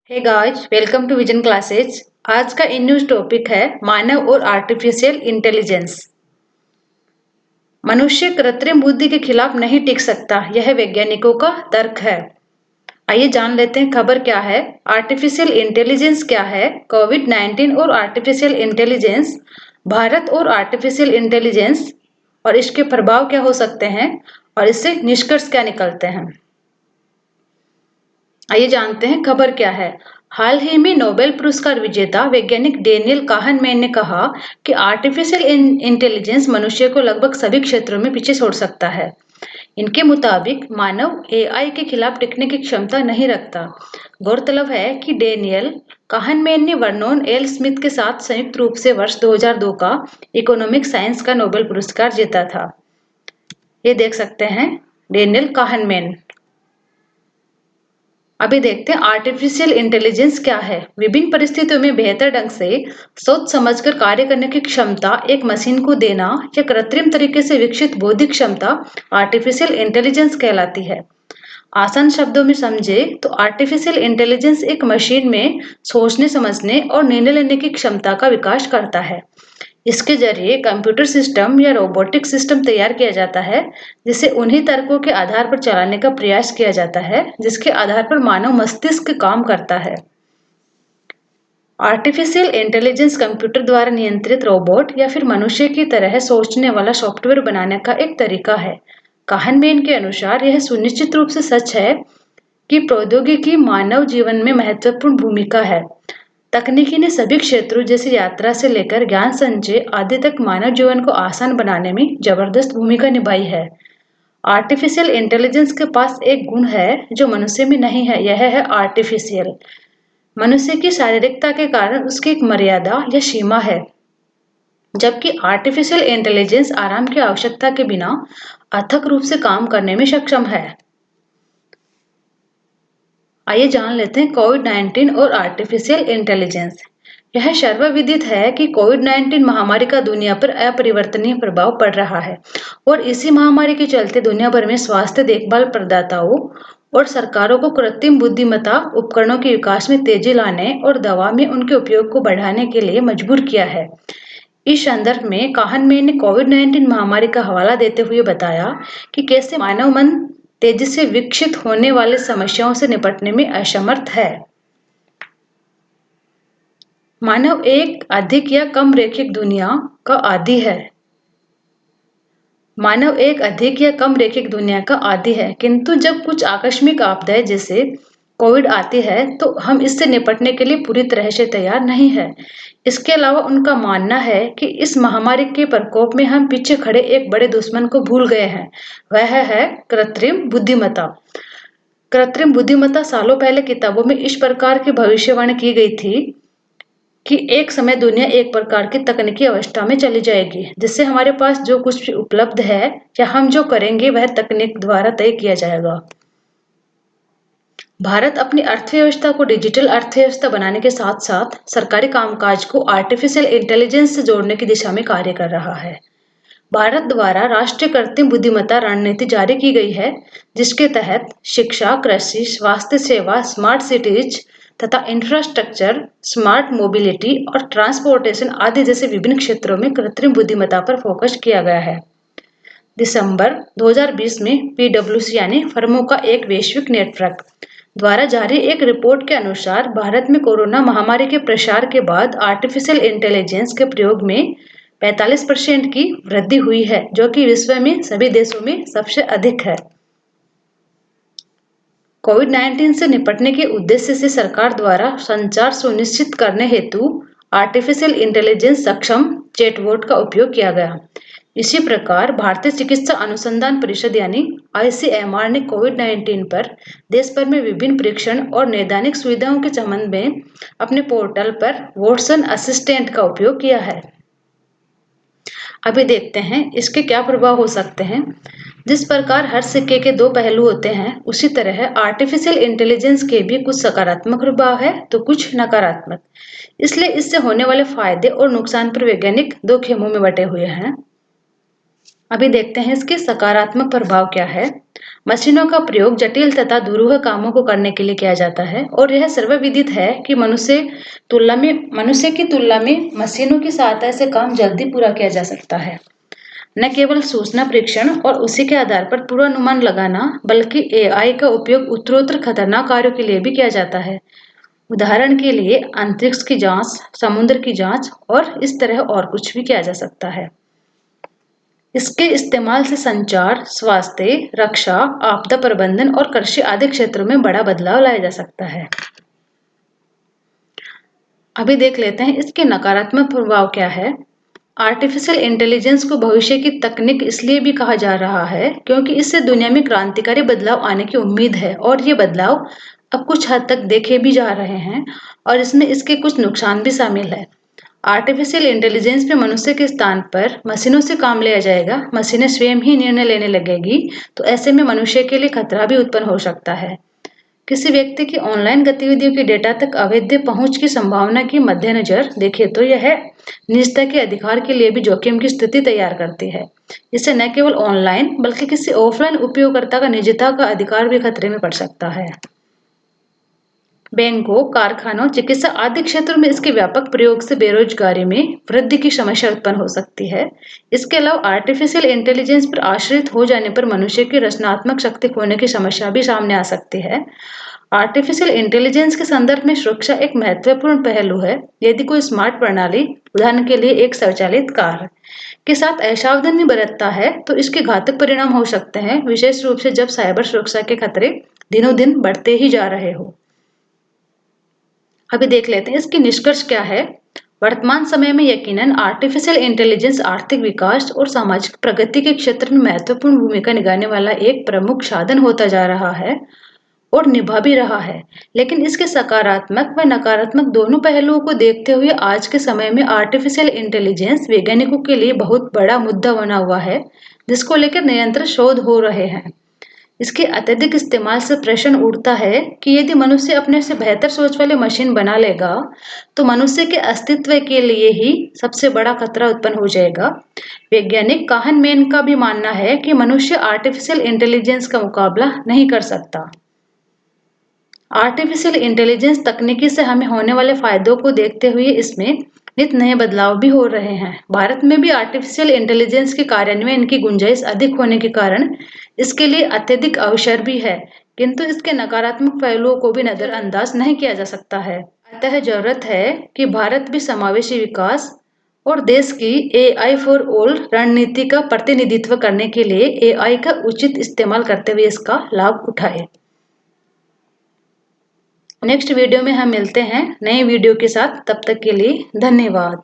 Hey guys, welcome to Vision Classes. आज का in news topic है मानव और आर्टिफिशियल इंटेलिजेंस। मनुष्य कृत्रिम बुद्धि के खिलाफ नहीं टिक सकता, यह वैज्ञानिकों का तर्क है। आइए जान लेते हैं खबर क्या है। आर्टिफिशियल इंटेलिजेंस क्या है, कोविड-19 और आर्टिफिशियल इंटेलिजेंस, भारत और आर्टिफिशियल इंटेलिजेंस और इसके प्रभाव क्या हो सकते हैं और इससे निष्कर्ष क्या निकलते हैं। आइए जानते हैं खबर क्या है। हाल ही में नोबेल पुरस्कार विजेता वैज्ञानिक डेनियल काहनमैन ने कहा कि आर्टिफिशियल इंटेलिजेंस मनुष्य को लगभग सभी क्षेत्रों में पीछे छोड़ सकता है। इनके मुताबिक मानव एआई के खिलाफ टिकने की क्षमता नहीं रखता। गौरतलब है कि डेनियल काहनमैन ने वर्नोन एल स्मिथ के साथ संयुक्त रूप से वर्ष 2002 का इकोनॉमिक साइंस का नोबेल पुरस्कार जीता था। ये देख सकते हैं डेनियल काहनमैन। अभी देखते हैं आर्टिफिशियल इंटेलिजेंस क्या है। विभिन्न परिस्थितियों में बेहतर ढंग से सोच समझकर कार्य करने की क्षमता एक मशीन को देना या कृत्रिम तरीके से विकसित बौद्धिक क्षमता आर्टिफिशियल इंटेलिजेंस कहलाती है। आसान शब्दों में समझे तो आर्टिफिशियल इंटेलिजेंस एक मशीन में सोचने समझने और निर्णय लेने की क्षमता का विकास करता है। इसके जरिए कंप्यूटर सिस्टम या रोबोटिक सिस्टम तैयार किया जाता है, जिसे उन्हीं तर्कों के आधार पर चलाने का प्रयास किया जाता है जिसके आधार पर मानव मस्तिष्क काम करता है। आर्टिफिशियल इंटेलिजेंस कंप्यूटर द्वारा नियंत्रित रोबोट या फिर मनुष्य की तरह सोचने वाला सॉफ्टवेयर बनाने का एक तरीका है। काहनमैन के अनुसार यह सुनिश्चित रूप से सच है कि प्रौद्योगिकी मानव जीवन में महत्वपूर्ण भूमिका है। तकनीकी ने सभी क्षेत्रों जैसे यात्रा से लेकर ज्ञान संचय आदि तक मानव जीवन को आसान बनाने में जबरदस्त भूमिका निभाई है। आर्टिफिशियल इंटेलिजेंस के पास एक गुण है जो मनुष्य में नहीं है, यह है आर्टिफिशियल। मनुष्य की शारीरिकता के कारण उसकी एक मर्यादा या सीमा है, जबकि आर्टिफिशियल इंटेलिजेंस आराम की आवश्यकता के बिना अथक रूप से काम करने में सक्षम है। आइए जान लेते हैं कोविड-19 और आर्टिफिशियल इंटेलिजेंस। यह सर्वविदित है कि कोविड-19 महामारी का दुनिया पर अपरिवर्तनीय प्रभाव पड़ रहा है और इसी महामारी के चलते दुनिया भर में स्वास्थ्य देखभाल प्रदाताओं और सरकारों को कृत्रिम बुद्धिमत्ता उपकरणों के विकास में तेजी लाने और दवा में उनके उपयोग को बढ़ाने के लिए मजबूर किया है। इस संदर्भ में काहनमैन ने कोविड-19 महामारी का हवाला देते हुए बताया कि कैसे मानव मन तेजी से विकसित होने वाली समस्याओं से निपटने में असमर्थ है। मानव एक अधिक या कम रैखिक दुनिया का आदी है। मानव एक अधिक या कम रैखिक दुनिया का आदी है, किंतु जब कुछ आकस्मिक आपदाएं जैसे कोविड आती है तो हम इससे निपटने के लिए पूरी तरह से तैयार नहीं है। इसके अलावा उनका मानना है कि इस महामारी के प्रकोप में हम पीछे खड़े एक बड़े दुश्मन को भूल गए हैं, वह है कृत्रिम बुद्धिमत्ता। कृत्रिम बुद्धिमत्ता सालों पहले किताबों में इस प्रकार की भविष्यवाणी की गई थी कि एक समय दुनिया एक प्रकार की तकनीकी अवस्था में चली जाएगी, जिससे हमारे पास जो कुछ भी उपलब्ध है या हम जो करेंगे वह तकनीक द्वारा तय किया जाएगा। भारत अपनी अर्थव्यवस्था को डिजिटल अर्थव्यवस्था बनाने के साथ साथ सरकारी कामकाज को आर्टिफिशियल इंटेलिजेंस से जोड़ने की दिशा में कार्य कर रहा है। भारत द्वारा राष्ट्रीय कृत्रिम बुद्धिमत्ता रणनीति जारी की गई है, जिसके तहत शिक्षा, कृषि, स्वास्थ्य सेवा, स्मार्ट सिटीज तथा इंफ्रास्ट्रक्चर, स्मार्ट मोबिलिटी और ट्रांसपोर्टेशन आदि जैसे विभिन्न क्षेत्रों में कृत्रिम बुद्धिमत्ता पर फोकस किया गया है। दिसंबर 2020 में पीडब्ल्यूसी यानी फर्मों का एक वैश्विक नेटवर्क द्वारा जारी एक रिपोर्ट के अनुसार भारत में कोरोना महामारी के प्रसार के बाद आर्टिफिशियल इंटेलिजेंस के प्रयोग में 45% की वृद्धि हुई है, जो कि विश्व में सभी देशों में सबसे अधिक है। कोविड-19 से निपटने के उद्देश्य से सरकार द्वारा संचार सुनिश्चित करने हेतु आर्टिफिशियल इंटेलिजेंस सक्षम चैटबॉट का उपयोग किया गया। इसी प्रकार भारतीय चिकित्सा अनुसंधान परिषद यानी आईसीएमआर ने कोविड-19 पर देश भर में विभिन्न परीक्षण और नैदानिक सुविधाओं के संबंध में अपने पोर्टल पर वॉटसन असिस्टेंट का उपयोग किया है। अभी देखते हैं इसके क्या प्रभाव हो सकते हैं। जिस प्रकार हर सिक्के के दो पहलू होते हैं, उसी तरह आर्टिफिशियल इंटेलिजेंस के भी कुछ सकारात्मक प्रभाव है तो कुछ नकारात्मक। इसलिए इससे होने वाले फायदे और नुकसान पर वैज्ञानिक दो खेमों में बटे हुए हैं। अभी देखते हैं इसके सकारात्मक प्रभाव क्या है। मशीनों का प्रयोग जटिल तथा दुरूह कामों को करने के लिए किया जाता है और यह सर्वविदित है कि मनुष्य की तुलना में मशीनों की सहायता से काम जल्दी पूरा किया जा सकता है। न केवल सूचना परीक्षण और उसी के आधार पर पूर्वानुमान लगाना, बल्कि एआई का उपयोग उत्तरोत्तर खतरनाक कार्यों के लिए भी किया जाता है। उदाहरण के लिए अंतरिक्ष की जांच, समुद्र की जांच और इस तरह और कुछ भी किया जा सकता है। इसके इस्तेमाल से संचार, स्वास्थ्य, रक्षा, आपदा प्रबंधन और कृषि आदि क्षेत्रों में बड़ा बदलाव लाया जा सकता है। अभी देख लेते हैं इसके नकारात्मक प्रभाव क्या है। आर्टिफिशियल इंटेलिजेंस को भविष्य की तकनीक इसलिए भी कहा जा रहा है क्योंकि इससे दुनिया में क्रांतिकारी बदलाव आने की उम्मीद है और ये बदलाव अब कुछ हद तक देखे भी जा रहे हैं और इसमें इसके कुछ नुकसान भी शामिल है। आर्टिफिशियल इंटेलिजेंस में मनुष्य के स्थान पर मशीनों से काम लिया जाएगा, मशीनें स्वयं ही निर्णय लेने लगेगी, तो ऐसे में मनुष्य के लिए खतरा भी उत्पन्न हो सकता है। किसी व्यक्ति की ऑनलाइन गतिविधियों के डेटा तक अवैध पहुंच की संभावना के मद्देनजर देखें तो यह निजता के अधिकार के लिए भी जोखिम की स्थिति तैयार करती है। इससे न केवल ऑनलाइन बल्कि किसी ऑफलाइन उपयोगकर्ता का निजता का अधिकार भी खतरे में पड़ सकता है। बैंकों, कारखानों, चिकित्सा आदि क्षेत्रों में इसके व्यापक प्रयोग से बेरोजगारी में वृद्धि की समस्या उत्पन्न हो सकती है। इसके अलावा आर्टिफिशियल इंटेलिजेंस पर आश्रित हो जाने पर मनुष्य की रचनात्मक शक्ति खोने की समस्या भी सामने आ सकती है। आर्टिफिशियल इंटेलिजेंस के संदर्भ में सुरक्षा एक महत्वपूर्ण पहलू है। यदि कोई स्मार्ट प्रणाली, उदाहरण के लिए एक स्वचालित कार, के साथ असावधानी बरतता है तो इसके घातक परिणाम हो सकते हैं, विशेष रूप से जब साइबर सुरक्षा के खतरे दिनों दिन बढ़ते ही जा रहे हो। अभी देख लेते हैं इसके निष्कर्ष क्या है। वर्तमान समय में यकीनन आर्टिफिशियल इंटेलिजेंस आर्थिक विकास और सामाजिक प्रगति के क्षेत्र में महत्वपूर्ण भूमिका निभाने वाला एक प्रमुख साधन होता जा रहा है और निभा भी रहा है। लेकिन इसके सकारात्मक व नकारात्मक दोनों पहलुओं को देखते हुए आज के समय में आर्टिफिशियल इंटेलिजेंस वैज्ञानिकों के लिए बहुत बड़ा मुद्दा बना हुआ है, जिसको लेकर निरंतर शोध हो रहे हैं। इसके अत्यधिक इस्तेमाल से प्रश्न उठता है कि यदि मनुष्य अपने से बेहतर सोच वाली मशीन बना लेगा तो मनुष्य के अस्तित्व के लिए ही सबसे बड़ा खतरा उत्पन्न हो जाएगा। वैज्ञानिक काहनमैन का भी मानना है कि मनुष्य आर्टिफिशियल इंटेलिजेंस का मुकाबला नहीं कर सकता। आर्टिफिशियल इंटेलिजेंस तकनीकी से हमें होने वाले फायदों को देखते हुए इसमें नित नए बदलाव भी हो रहे हैं। भारत में भी आर्टिफिशियल इंटेलिजेंस के कार्यान्वयन की गुंजाइश अधिक होने के कारण इसके लिए अत्यधिक अवसर भी है, किंतु इसके नकारात्मक पहलुओं को भी नजरअंदाज नहीं किया जा सकता है। अतः जरूरत है कि भारत भी समावेशी विकास और देश की AI फॉर ऑल रणनीति का प्रतिनिधित्व करने के लिए AI का उचित इस्तेमाल करते हुए इसका लाभ उठाए। नेक्स्ट वीडियो में हम मिलते हैं नए वीडियो के साथ। तब तक के लिए धन्यवाद।